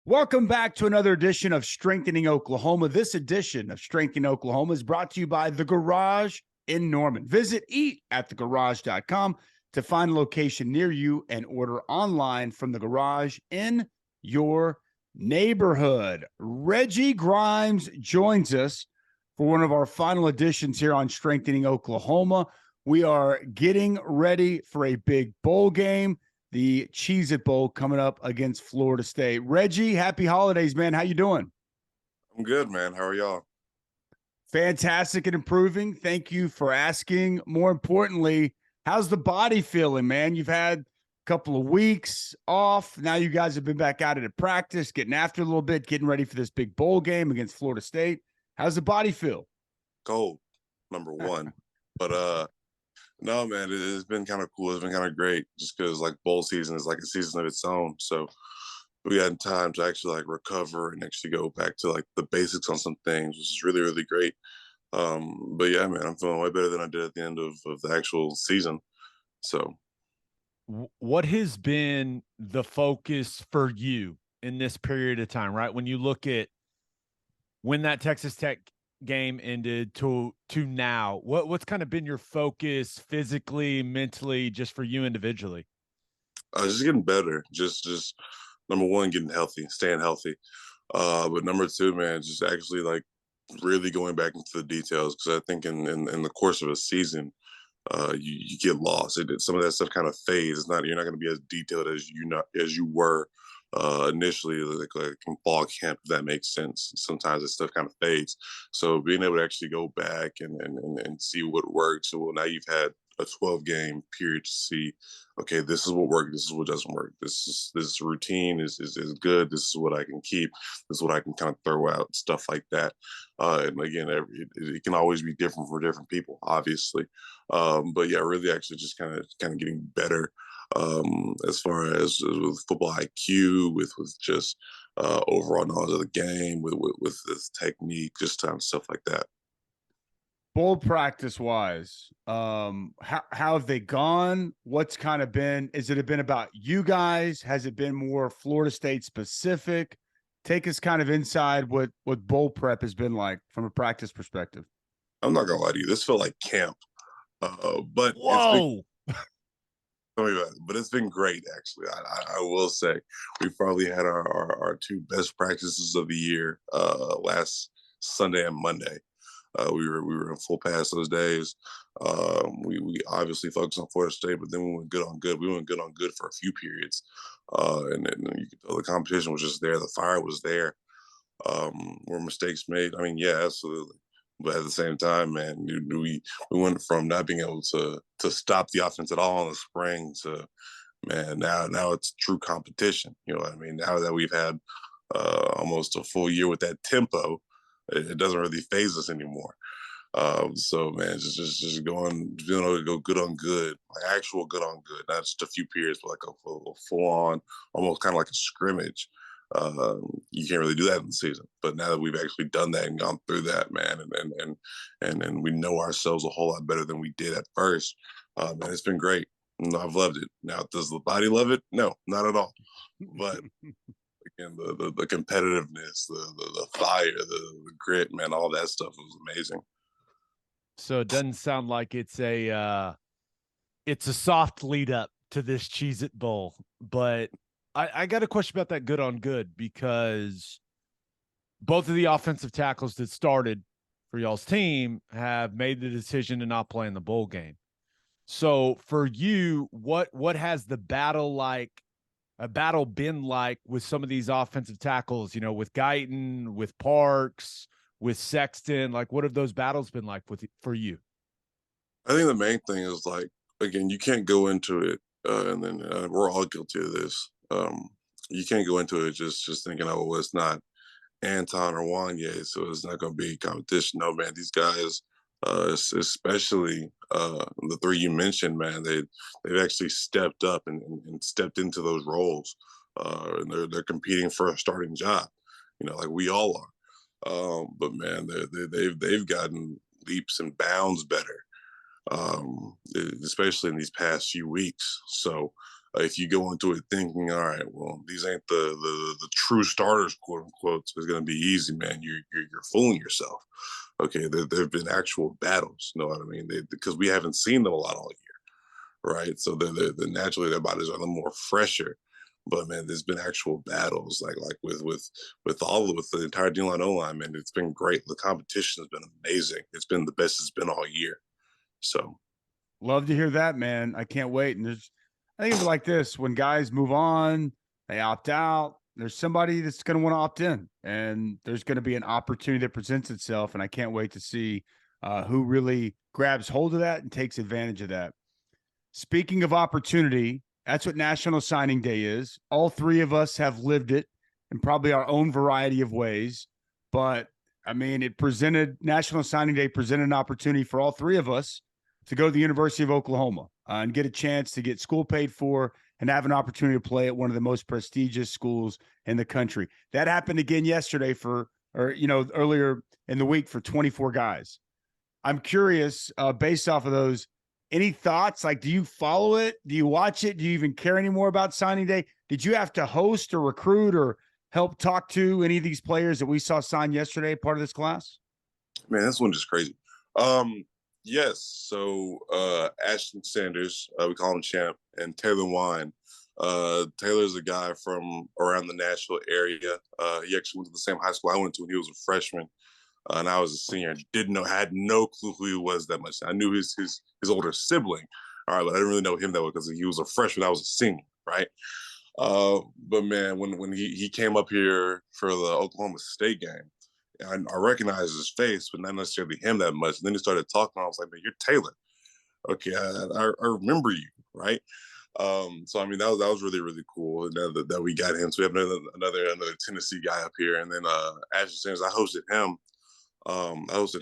Welcome back to another edition of Strengthening Oklahoma. This edition of Strengthening Oklahoma is brought to you by The Garage in Norman. Visit eatatthegarage.com to find a location near you and order online from The Garage in your neighborhood. Reggie Grimes joins us for one of our final editions here on Strengthening Oklahoma. We are getting ready for a big bowl game, the Cheez-It Bowl coming up against Florida State. Reggie, happy holidays, man. How you doing? I'm good, man. How are y'all? Fantastic and improving. Thank you for asking. More importantly, how's the body feeling, man? You've had a couple of weeks off. Now you guys have been back out at practice, getting after a little bit, getting ready for this big bowl game against Florida State. How's the body feel? Cold, number one. But no, man, it's been kind of cool. It's been kind of great just because like bowl season is like a season of its own. So we had time to actually like recover and actually go back to like the basics on some things, which is really, really great. But yeah, man, I'm feeling way better than I did at the end of the actual season. So what has been the focus for you in this period of time, right? When you look at when that Texas Tech game ended to now, what's kind of been your focus physically, mentally, just for you individually? just getting better. Just number one, getting healthy, staying healthy. But number two, man, just actually like really going back into the details because I think in the course of a season, you get lost. Some of that stuff kind of fades. It's not you're not going to be as detailed as you were initially, like in fall camp. If that makes sense. Sometimes that stuff kind of fades. So being able to actually go back and see what works. So well, now you've had a 12-game period to see, okay, this is what worked, this is what doesn't work. This routine is good. This is what I can keep. This is what I can kind of throw out, stuff like that. And again, it can always be different for different people, obviously. But yeah, really actually just kind of getting better as far as with football IQ, with just overall knowledge of the game, with this technique, just kind of stuff like that. Bowl practice wise, how have they gone? What's kind of been, is it been about you guys? Has it been more Florida State specific? Take us kind of inside what bowl prep has been like from a practice perspective. I'm not gonna lie to you, this felt like camp. But Whoa. It's been great, actually. I will say we probably had our two best practices of the year last Sunday and Monday. We were in full pass those days. We obviously focused on Florida State, but then we went good on good. We went good on good for a few periods, and then you could tell the competition was just there. The fire was there. Were mistakes made? I mean, yeah, absolutely. But at the same time, man, we went from not being able to stop the offense at all in the spring to, man, now it's true competition. You know what I mean? Now that we've had almost a full year with that tempo, it doesn't really phase us anymore. So man, just going, being able to go good on good, like actual good on good, not just a few periods, but like a full on, almost kind of like a scrimmage. You can't really do that in the season, but now that we've actually done that and gone through that, man, and we know ourselves a whole lot better than we did at first, man, it's been great. I've loved it. Now, does the body love it? No, not at all. But again, the competitiveness, the fire, the grit, man, all that stuff was amazing. So it doesn't sound like it's a soft lead up to this Cheez-It Bowl, but I got a question about that good on good because both of the offensive tackles that started for y'all's team have made the decision to not play in the bowl game. So for you, what has the battle been like with some of these offensive tackles, you know, with Guyton, with Parks, with Sexton? Like, what have those battles been like for you? I think the main thing is like, again, you can't go into it, and then we're all guilty of this. You can't go into it just thinking, oh, well, it's not Anton or Wanye, so it's not going to be competition. No, man, these guys, especially the three you mentioned, man, they've actually stepped up and stepped into those roles, and they're competing for a starting job, you know, like we all are. But man, they've gotten leaps and bounds better, especially in these past few weeks. So if you go into it thinking, all right, well, these ain't the true starters, quote unquote, so it's going to be easy, man. You're fooling yourself. Okay, there have been actual battles. You know what I mean? Because we haven't seen them a lot all year, right? So they're naturally their bodies are a little more fresher. But man, there's been actual battles like with the entire D line O line, man. It's been great. The competition has been amazing. It's been the best it's been all year. So Love to hear that, man. I can't wait. And I think of it like this: when guys move on, they opt out. There's somebody that's going to want to opt in, and there's going to be an opportunity that presents itself. And I can't wait to see who really grabs hold of that and takes advantage of that. Speaking of opportunity, that's what National Signing Day is. All three of us have lived it in probably our own variety of ways. But I mean, National Signing Day presented an opportunity for all three of us to go to the University of Oklahoma and get a chance to get school paid for and have an opportunity to play at one of the most prestigious schools in the country. That happened again yesterday earlier in the week for 24 guys. I'm curious, based off of those, any thoughts? Like, do you follow it? Do you watch it? Do you even care anymore about signing day? Did you have to host or recruit or help talk to any of these players that we saw sign yesterday, part of this class? man, this one just crazy. Yes. So Ashton Sanders, we call him Champ, and Taylor Wine. Taylor's a guy from around the Nashville area. He actually went to the same high school I went to when he was a freshman, and I was a senior. Had no clue who he was that much. I knew his older sibling, all right, but I didn't really know him that well because he was a freshman. I was a senior, right? But man, when he came up here for the Oklahoma State game, I recognized his face, but not necessarily him that much. And then he started talking. I was like, man, you're Taylor. Okay, I remember you, right? So I mean, that was really really cool that we got him. So we have another Tennessee guy up here, and then Ashton Sanders. I hosted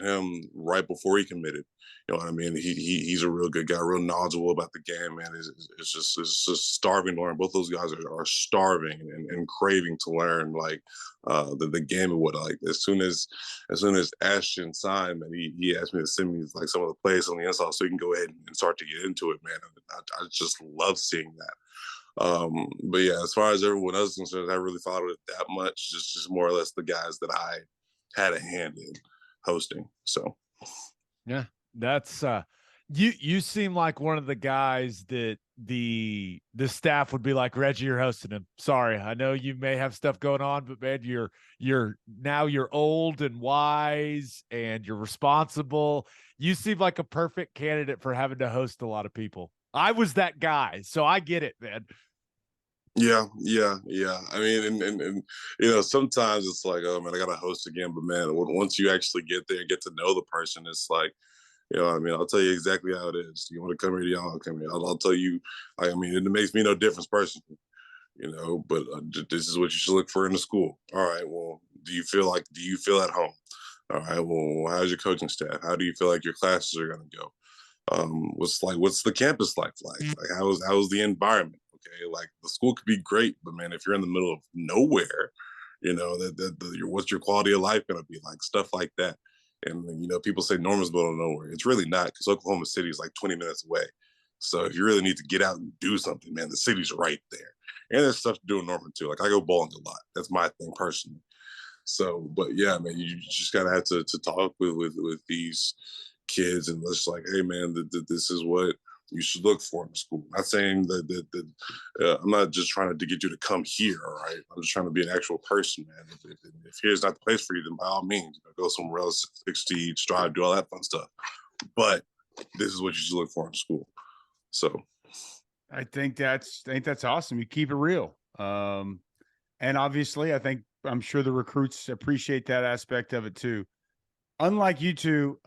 him right before he committed. You know what I mean? He's a real good guy, real knowledgeable about the game, man. It's just starving to learn. Both those guys are starving and craving to learn like the game and what like as soon as Ashton signed, man, he asked me to send me like some of the plays on the inside so he can go ahead and start to get into it, man. I just love seeing that. But yeah, as far as everyone else is concerned, I really followed it that much. Just more or less the guys that I had a hand in hosting. So yeah, that's you seem like one of the guys that the staff would be like, Reggie, you're hosting him. Sorry, I know you may have stuff going on, but man, you're old and wise and you're responsible. You seem like a perfect candidate for having to host a lot of people. I was that guy, so I get it, man. Yeah. I mean, and you know, sometimes it's like, oh man, I gotta host again. But man, once you actually get there, get to know the person, it's like, you know, I mean, I'll tell you exactly how it is. You want to come here, y'all come here. I'll tell you. I mean, it makes me no difference personally, you know. But this is what you should look for in the school. All right. Well, do you feel at home? All right. Well, how's your coaching staff? How do you feel like your classes are gonna go? What's the campus like? Like how's the environment? Okay, like the school could be great, but man, if you're in the middle of nowhere, you know what's your quality of life going to be like? Stuff like that. And you know, people say Norman's middle of nowhere. It's really not because Oklahoma City is like 20 minutes away. So if you really need to get out and do something, man, the city's right there. And there's stuff to do in Norman too. Like I go bowling a lot. That's my thing personally. So, but yeah, man, you just gotta have to talk with these kids and just like, hey, man, this is what you should look for in school. Not saying that I'm not just trying to get you to come here, all right? I'm just trying to be an actual person, man. If here's not the place for you, then by all means, go somewhere else, succeed, strive, do all that fun stuff. But this is what you should look for in school. So I think that's awesome. You keep it real. And obviously I'm sure the recruits appreciate that aspect of it too. Unlike you two,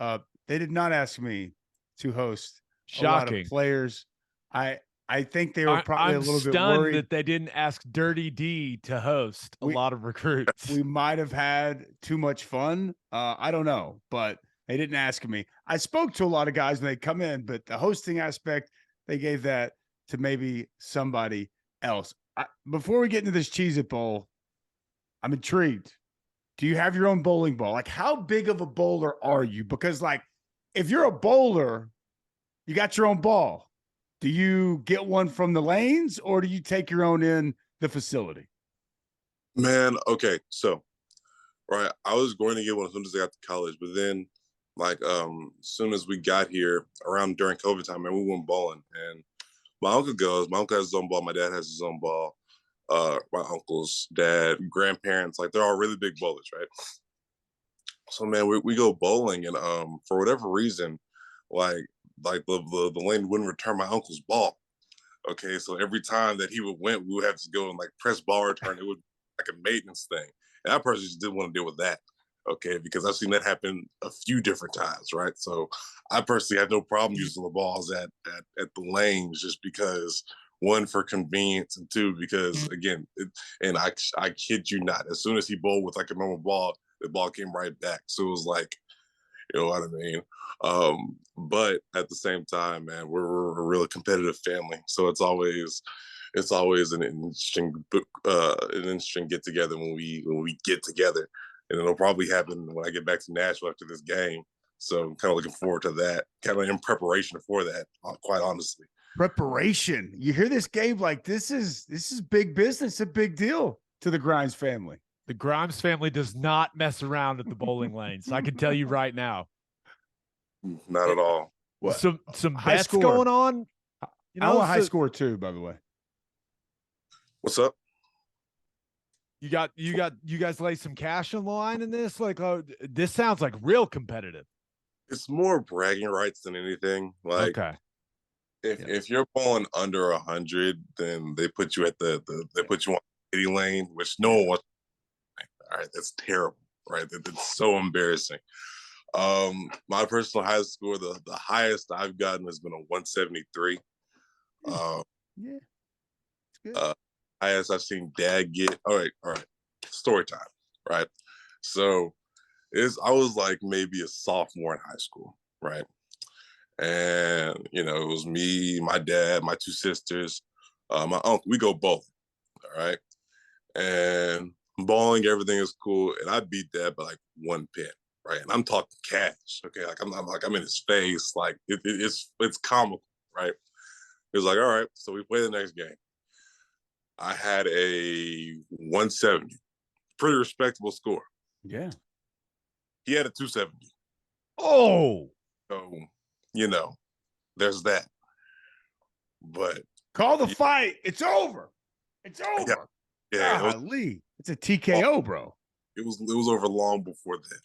they did not ask me to host a lot of players. I think they were probably a little bit worried that they didn't ask Dirty D to host a lot of recruits. We might have had too much fun. I don't know, but they didn't ask me. I spoke to a lot of guys when they come in, but the hosting aspect, they gave that to maybe somebody else. Before we get into this Cheez-It Bowl, I'm intrigued. Do you have your own bowling ball? Like, how big of a bowler are you? Because, like, if you're a bowler, you got your own ball. Do you get one from the lanes or do you take your own in the facility? Man, okay, so right, I was going to get one as soon as I got to college, but then like as soon as we got here around during COVID time, man, we went bowling, and my uncle goes. My uncle has his own ball. My dad has his own ball. My uncle's dad, grandparents, like they're all really big bowlers, right? So man, we go bowling, and for whatever reason, like the lane wouldn't return my uncle's ball. Okay, so every time that he would win, we would have to go and like press ball return. It would like a maintenance thing, and I personally just didn't want to deal with that. Okay, because I've seen that happen a few different times, right? So I personally had no problem using the balls at the lanes, just because one, for convenience, and two, because again, and I kid you not, as soon as he bowled with like a normal ball, the ball came right back. So it was like, you know what I mean? But at the same time, man, we're a really competitive family, so it's always an interesting get together when we get together, and it'll probably happen when I get back to Nashville after this game. So I'm kind of looking forward to that, kind of in preparation for that, quite honestly. Preparation. You hear this, Gabe? Like this is big business, a big deal to the Grimes family. The Grimes family does not mess around at the bowling lanes. I can tell you right now. Not at all. What? Some High bets score. going on. You know, I want high score too, by the way. What's up? You guys lay some cash on the line in this? Like, oh, this sounds like real competitive. It's more bragging rights than anything. Like, okay. If you're bowling under 100, then they put you at they put you on the 80 lane, which no one wants. All right, that's terrible, right? That's so embarrassing. My personal high score, the highest I've gotten has been a 173. Yeah, it's good. Highest I've seen Dad get. All right. Story time, right? So I was like maybe a sophomore in high school, right? And it was me, my dad, my two sisters, my uncle. We go bowling, all right? And bowling, everything is cool, and I beat Dad by like 1 pin, right? And I'm talking cash, okay? Like I'm in his face, like it's comical, right? He was like, all right, so we play the next game. I had a 170, pretty respectable score. Yeah. He had a 270. Oh, so there's that. But call the fight. It's over. It's over. Yeah. Golly. It's a TKO, bro. It was over long before that.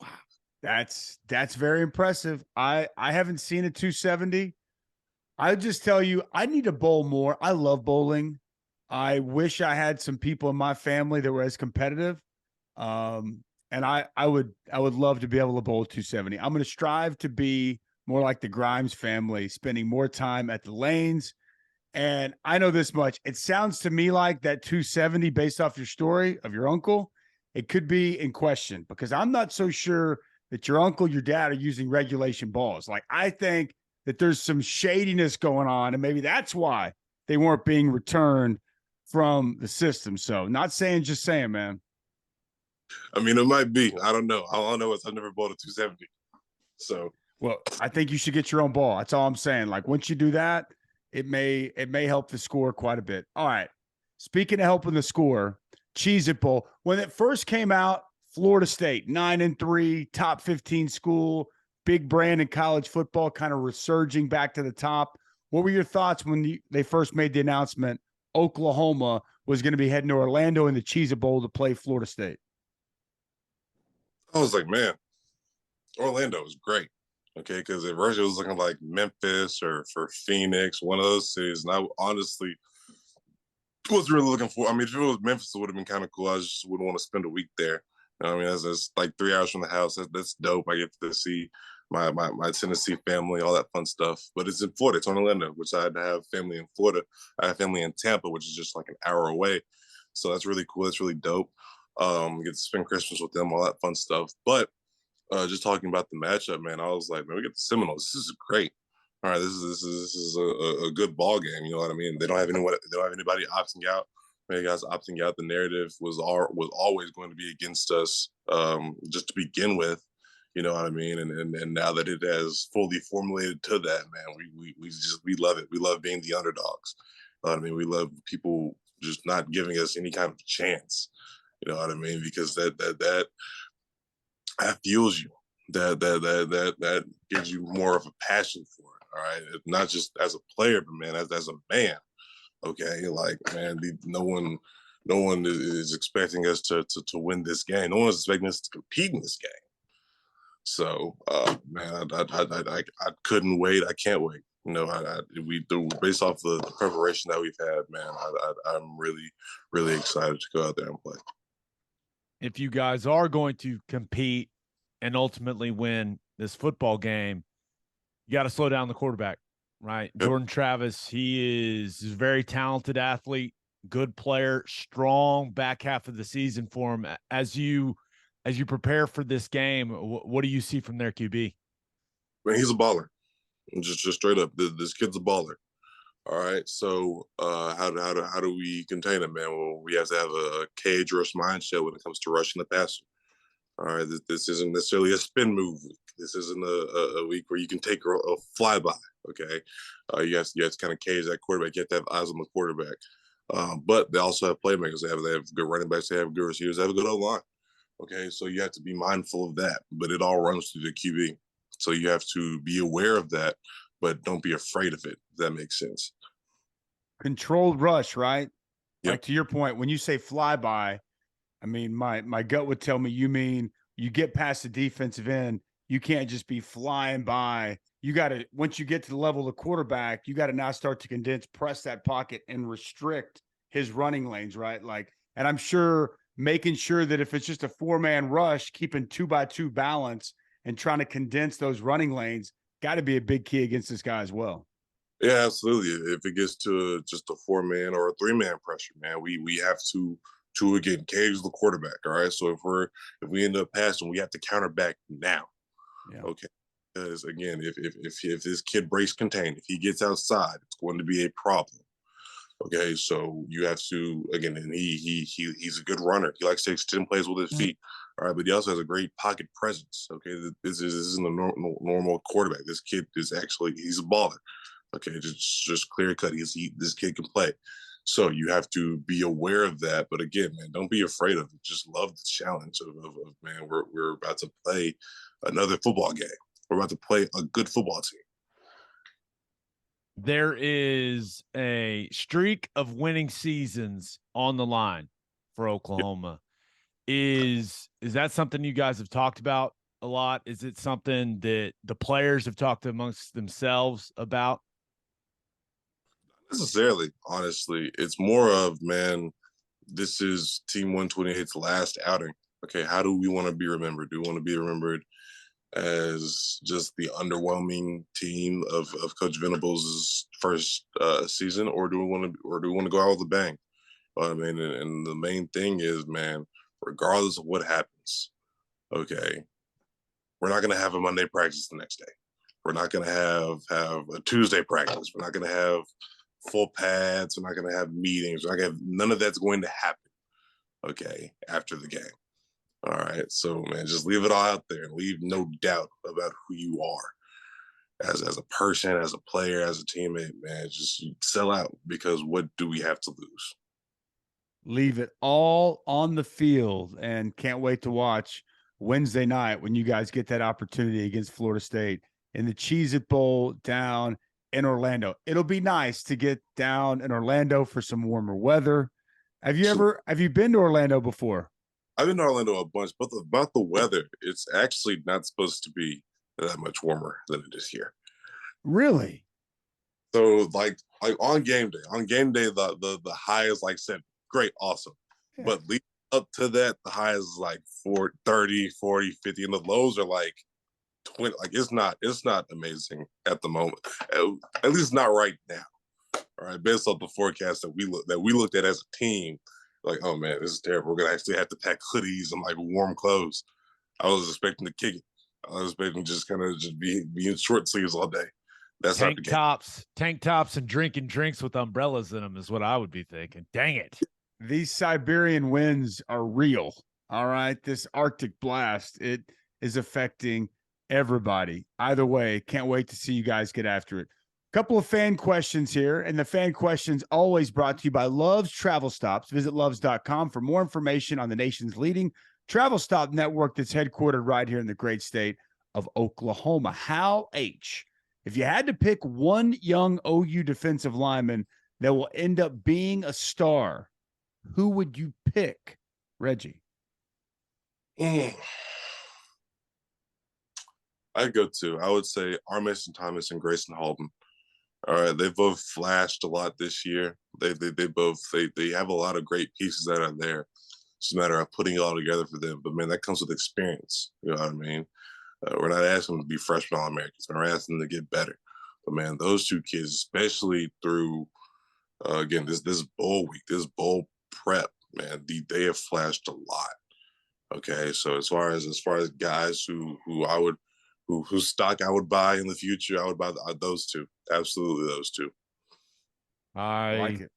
Wow. That's very impressive. I haven't seen a 270. I just tell you, I need to bowl more. I love bowling. I wish I had some people in my family that were as competitive. And I would love to be able to bowl 270. I'm going to strive to be more like the Grimes family, spending more time at the lanes. And I know this much. It sounds to me like that 270, based off your story of your uncle, it could be in question, because I'm not so sure that your uncle, your dad are using regulation balls. Like, I think that there's some shadiness going on, and maybe that's why they weren't being returned from the system. So not saying, just saying, man. I mean, it might be. I don't know. All I know is I've never bowled a 270. So, well, I think you should get your own ball. That's all I'm saying. Like, once you do that, it may help the score quite a bit. All right. Speaking of helping the score, Cheez-It Bowl. When it first came out, Florida State, 9-3, top 15 school, big brand in college football, kind of resurging back to the top. What were your thoughts when they first made the announcement Oklahoma was going to be heading to Orlando in the Cheez-It Bowl to play Florida State? I was like, man, Orlando is great. Okay, because at first it was looking like Memphis or for Phoenix, one of those cities. And I honestly wasn't really looking for. I mean, if it was Memphis, it would have been kind of cool. I just wouldn't want to spend a week there. I mean, that's like 3 hours from the house. That's dope. I get to see my Tennessee family, all that fun stuff. But it's in Florida. It's in Orlando, which I have family in Florida. I have family in Tampa, which is just like an hour away. So that's really cool. That's really dope. Get to spend Christmas with them, all that fun stuff. But just talking about the matchup, man, I was like, man, we get the Seminoles. This is great. All right, this is a good ball game. You know what I mean? They don't have anybody opting out. Many guys opting out. The narrative was always going to be against us, just to begin with. You know what I mean? And now that it has fully formulated to that, man, we love it. We love being the underdogs. You know what I mean? We love people just not giving us any kind of chance. You know what I mean? Because that fuels you. That gives you more of a passion for it. All right, not just as a player, but man, as a man. Okay, like man, no one is expecting us to win this game. No one's expecting us to compete in this game. So, man, I couldn't wait. I can't wait. You know, we do based off the preparation that we've had, man. I'm really excited to go out there and play. If you guys are going to compete and ultimately win this football game, you got to slow down the quarterback, right? Yep. Jordan Travis, he is a very talented athlete, good player, strong back half of the season for him. As you prepare for this game, what do you see from their QB? Man, he's a baller. Just straight up, this kid's a baller. All right, so how do we contain him, man? Well, we have to have a cage rush mindset when it comes to rushing the passer. All right, this isn't necessarily a spin move week. This isn't a week where you can take a flyby. Okay, you have to kind of cage that quarterback. You have to have eyes on the quarterback. But they also have playmakers. They have good running backs. They have good receivers. They have a good O-line. Okay, so you have to be mindful of that. But it all runs through the QB. So you have to be aware of that, but don't be afraid of it, if that makes sense. Controlled rush, right? Yep. Like to your point, when you say flyby, I mean, my gut would tell me you mean you get past the defensive end, you can't just be flying by. You got to, once you get to the level of the quarterback, you got to now start to condense, press that pocket, and restrict his running lanes, right? Like, and I'm sure making sure that if it's just a 4-man rush, keeping 2x2 balance and trying to condense those running lanes, got to be a big key against this guy as well. Yeah, absolutely. If it gets to just a 4-man or a 3-man pressure, man, we have to again cage the quarterback. All right. So if we end up passing, we have to counter back now. Yeah. Okay. Because again, if this kid breaks contain, if he gets outside, it's going to be a problem. Okay, so you have to again, and he's a good runner. He likes to extend plays with his feet. All right, but he also has a great pocket presence. Okay, this isn't a normal quarterback. This kid is he's a baller. Okay, just clear cut. This kid can play. So you have to be aware of that. But again, man, don't be afraid of it. Just love the challenge of man, we're about to play another football game. We're about to play a good football team. There is a streak of winning seasons on the line for Oklahoma. Is that something you guys have talked about a lot? Is it something that the players have talked amongst themselves about? Not necessarily, honestly. It's more of, man, this is Team 128's last outing. Okay, how do we want to be remembered? Do we want to be remembered as just the underwhelming team of Coach Venables' first season, or do we want to go out with a bang? I mean, and the main thing is, man, regardless of what happens, okay, we're not going to have a Monday practice the next day. We're not going to have a Tuesday practice. We're not going to have full pads. We're not going to have meetings. We're not going to have, none of that's going to happen, okay, after the game. All right, so man, just leave it all out there and leave no doubt about who you are as a person, as a player, as a teammate. Man, just sell out, because what do we have to lose? Leave it all on the field, and can't wait to watch Wednesday night when you guys get that opportunity against Florida State in the Cheez-It Bowl down in Orlando. It'll be nice to get down in Orlando for some warmer weather. Have you been to Orlando before? I've been to Orlando a bunch, but about the weather, it's actually not supposed to be that much warmer than it is here. Really? So like on game day, the high is like 7. Great, awesome. Yeah. But leading up to that, the high is like 30, 40, 50, and the lows are like 20. Like it's not amazing at the moment. At least not right now. All right, based off the forecast that we looked at as a team. Like, oh man, this is terrible. We're gonna actually have to pack hoodies and like warm clothes. I was expecting to kick it. I was expecting to just kind of just be in short sleeves all day. That's tank tops, and drinking drinks with umbrellas in them is what I would be thinking. Dang it! These Siberian winds are real. All right, this Arctic blast. is affecting everybody. Either way, can't wait to see you guys get after it. Couple of fan questions here, and the fan questions always brought to you by Love's Travel Stops. Visit loves.com for more information on the nation's leading travel stop network that's headquartered right here in the great state of Oklahoma. Hal H., if you had to pick one young OU defensive lineman that will end up being a star, who would you pick, Reggie? I'd I would say R. Mason Thomas and Grayson Halton. All right, they both flashed a lot this year. They have a lot of great pieces that are there. It's a matter of putting it all together for them. But man, that comes with experience. You know what I mean? We're not asking them to be freshman All-Americans. We're asking them to get better. But man, those two kids, especially through again this bowl week, this bowl prep, man, they have flashed a lot. Okay, so as far as guys whose stock I would buy in the future, I would buy those two. Absolutely, those two. I like it.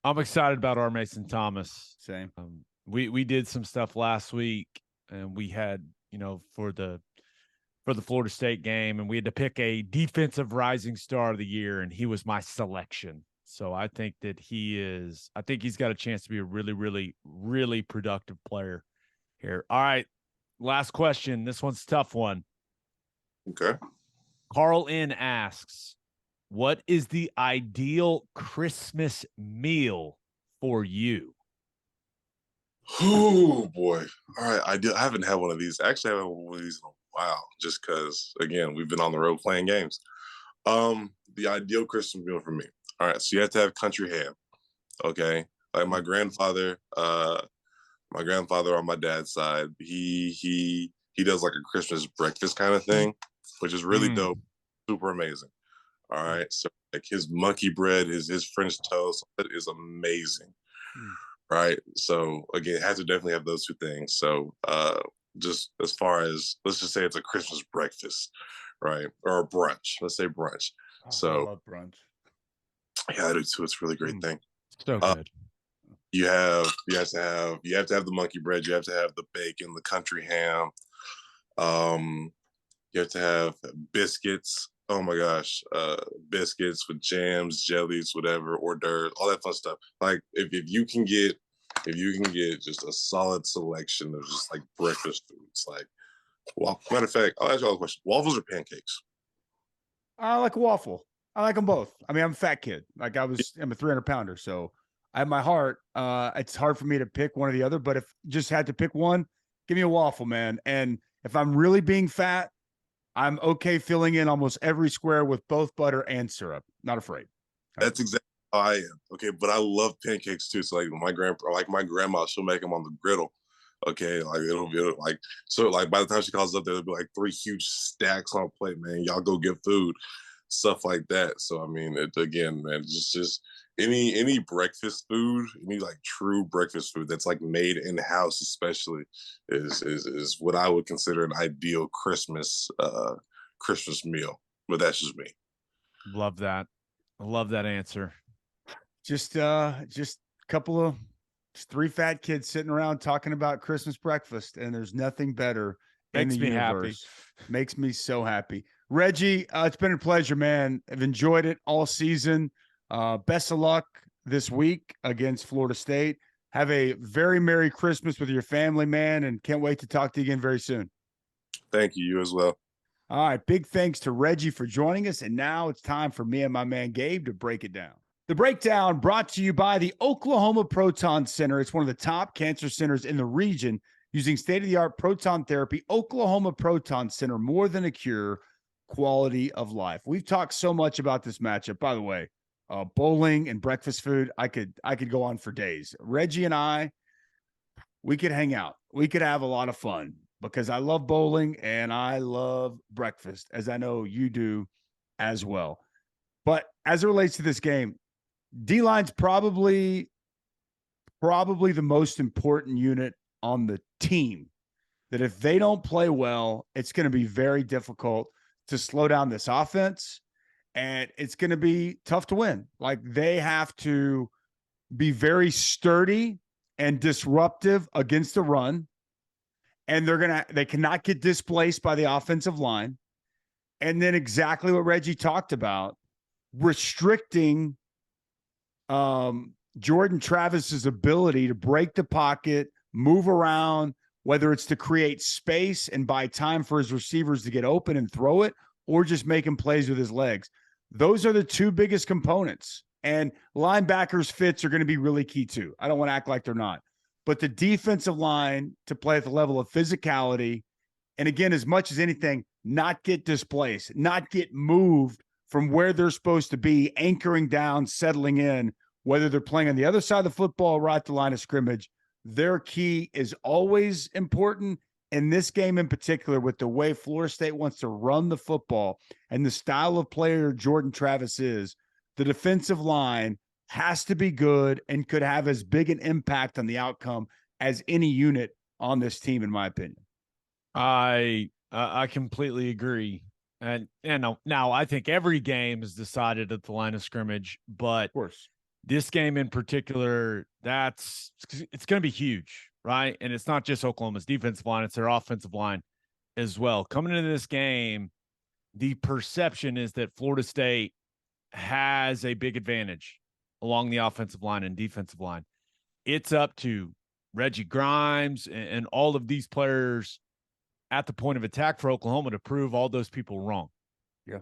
I'm excited about R. Mason Thomas. Same. We did some stuff last week, and we had, for the Florida State game, and we had to pick a defensive rising star of the year, and he was my selection. So I think that he's got a chance to be a really, really, really productive player here. All right, last question. This one's a tough one. Okay. Carl N. asks, what is the ideal Christmas meal for you? Oh boy. All right. I haven't had one of these. Actually, I haven't had one of these in a while, just because again, we've been on the road playing games. The ideal Christmas meal for me. All right, so you have to have country ham. Okay. Like my grandfather on my dad's side, he does like a Christmas breakfast kind of thing, which is really dope, super amazing. All right, so like his monkey bread, his French toast, that is amazing. Right, so again, have to definitely have those two things. So just as far as, let's just say it's a Christmas breakfast, right, or a brunch. Let's say brunch. So I love brunch. Yeah, I do too. It's a really great thing. So good. You have to have the monkey bread. You have to have the bacon, the country ham. You have to have biscuits. Oh my gosh, biscuits with jams, jellies, whatever, hors d'oeuvres, all that fun stuff. Like if you can get just a solid selection of just like breakfast foods, like, well, matter of fact, I'll ask you all a question: waffles or pancakes? I like a waffle. I like them both. I mean, I'm a fat kid. Like I'm a 300 pounder. So I have my heart. It's hard for me to pick one or the other, but if just had to pick one, give me a waffle, man. And if I'm really being fat, I'm okay filling in almost every square with both butter and syrup. Not afraid. That's exactly how I am. Okay. But I love pancakes too. So like my grandma, she'll make them on the griddle. Okay, like it'll be like, so like by the time she calls up, there'll be like 3 huge stacks on a plate, man. Y'all go get food, stuff like that. So I mean, again, man, just any breakfast food, any like true breakfast food that's like made in house, especially, is what I would consider an ideal Christmas meal. But that's just me. Love that. I love that answer. Just a couple of 3 fat kids sitting around talking about Christmas breakfast, and there's nothing better in the universe. Makes me so happy. Reggie, it's been a pleasure, man. I've enjoyed it all season. Best of luck this week against Florida State. Have a very Merry Christmas with your family, man, and can't wait to talk to you again very soon. Thank you. You as well. All right. Big thanks to Reggie for joining us. And now it's time for me and my man Gabe to break it down. The breakdown brought to you by the Oklahoma Proton Center. It's one of the top cancer centers in the region using state-of-the-art proton therapy. Oklahoma Proton Center, more than a cure, quality of life. We've talked so much about this matchup. By the way, bowling and breakfast food, I could go on for days. Reggie and I, we could hang out. We could have a lot of fun because I love bowling and I love breakfast, as I know you do as well. But as it relates to this game, D-line's probably the most important unit on the team, that if they don't play well, it's going to be very difficult to slow down this offense, and it's going to be tough to win. Like, they have to be very sturdy and disruptive against the run, and they cannot get displaced by the offensive line. And then exactly what Reggie talked about, restricting Jordan Travis's ability to break the pocket, move around, whether it's to create space and buy time for his receivers to get open and throw it, or just making plays with his legs. Those are the two biggest components. And linebackers fits are going to be really key too. I don't want to act like they're not. But the defensive line to play at the level of physicality, and again, as much as anything, not get displaced, not get moved from where they're supposed to be, anchoring down, settling in, whether they're playing on the other side of the football or at the line of scrimmage. Their key is always important. In this game in particular, with the way Florida State wants to run the football and the style of player Jordan Travis is, the defensive line has to be good and could have as big an impact on the outcome as any unit on this team, in my opinion. I completely agree. And now I think every game is decided at the line of scrimmage, but of course, this game in particular, it's going to be huge, right? And it's not just Oklahoma's defensive line, it's their offensive line as well. Coming into this game, the perception is that Florida State has a big advantage along the offensive line and defensive line. It's up to Reggie Grimes and all of these players at the point of attack for Oklahoma to prove all those people wrong. Yeah.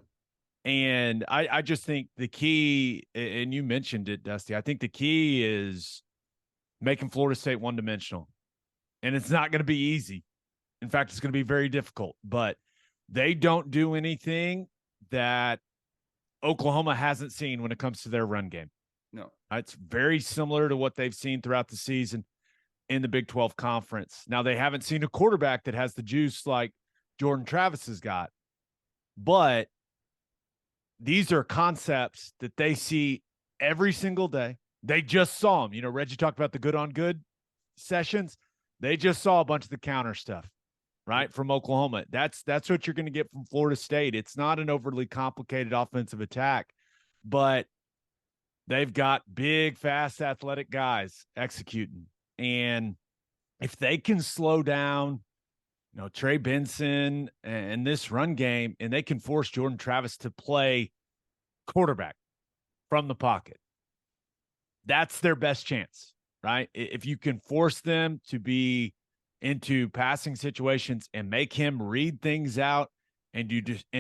And I just think the key, and you mentioned it, Dusty, I think the key is making Florida State one-dimensional. And it's not going to be easy. In fact, it's going to be very difficult. But they don't do anything that Oklahoma hasn't seen when it comes to their run game. No. It's very similar to what they've seen throughout the season in the Big 12 Conference. Now, they haven't seen a quarterback that has the juice like Jordan Travis has got. But these are concepts that they see every single day. They just saw them. You know, Reggie talked about the good-on-good sessions. They just saw a bunch of the counter stuff, right, from Oklahoma. That's what you're going to get from Florida State. It's not an overly complicated offensive attack, but they've got big, fast, athletic guys executing. And if they can slow down, you know, Trey Benson and this run game, and they can force Jordan Travis to play quarterback from the pocket, that's their best chance, right? If you can force them to be into passing situations and make him read things out and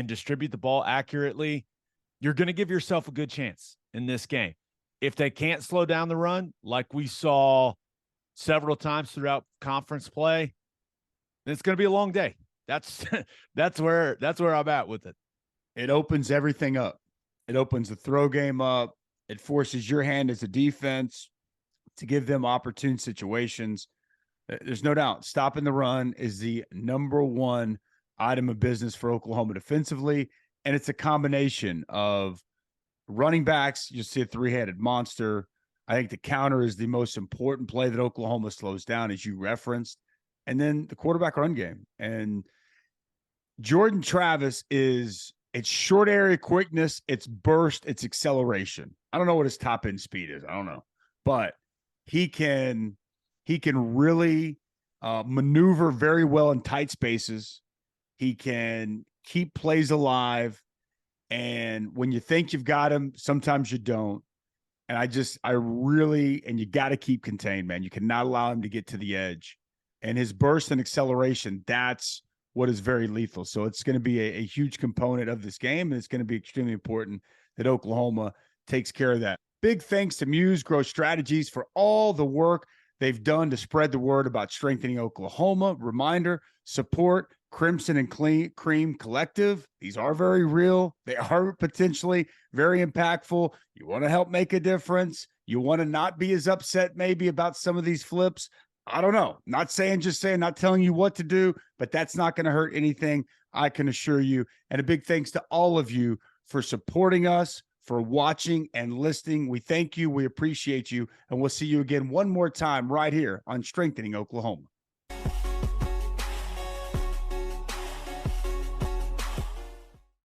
distribute the ball accurately, you're going to give yourself a good chance in this game. If they can't slow down the run, like we saw several times throughout conference play, it's going to be a long day. That's where I'm at with it. It opens everything up. It opens the throw game up. It forces your hand as a defense to give them opportune situations. There's no doubt stopping the run is the number one item of business for Oklahoma defensively. And it's a combination of running backs. You see a three-headed monster. I think the counter is the most important play that Oklahoma slows down, as you referenced. And then the quarterback run game. And Jordan Travis it's short area quickness, it's burst, it's acceleration. I don't know what his top end speed is. I don't know. But he can really maneuver very well in tight spaces. He can keep plays alive. And when you think you've got him, sometimes you don't. And you got to keep contained, man. You cannot allow him to get to the edge. And his burst and acceleration, that's what is very lethal. So it's going to be a huge component of this game, and it's going to be extremely important that Oklahoma takes care of that. Big thanks to Muse Growth Strategies for all the work they've done to spread the word about strengthening Oklahoma. Reminder, support Crimson and Cream Collective. These are very real. They are potentially very impactful. You want to help make a difference. You want to not be as upset maybe about some of these flips. I don't know. Not telling you what to do, but that's not going to hurt anything, I can assure you. And a big thanks to all of you for supporting us, for watching and listening. We thank you. We appreciate you. And we'll see you again one more time right here on Strengthening Oklahoma.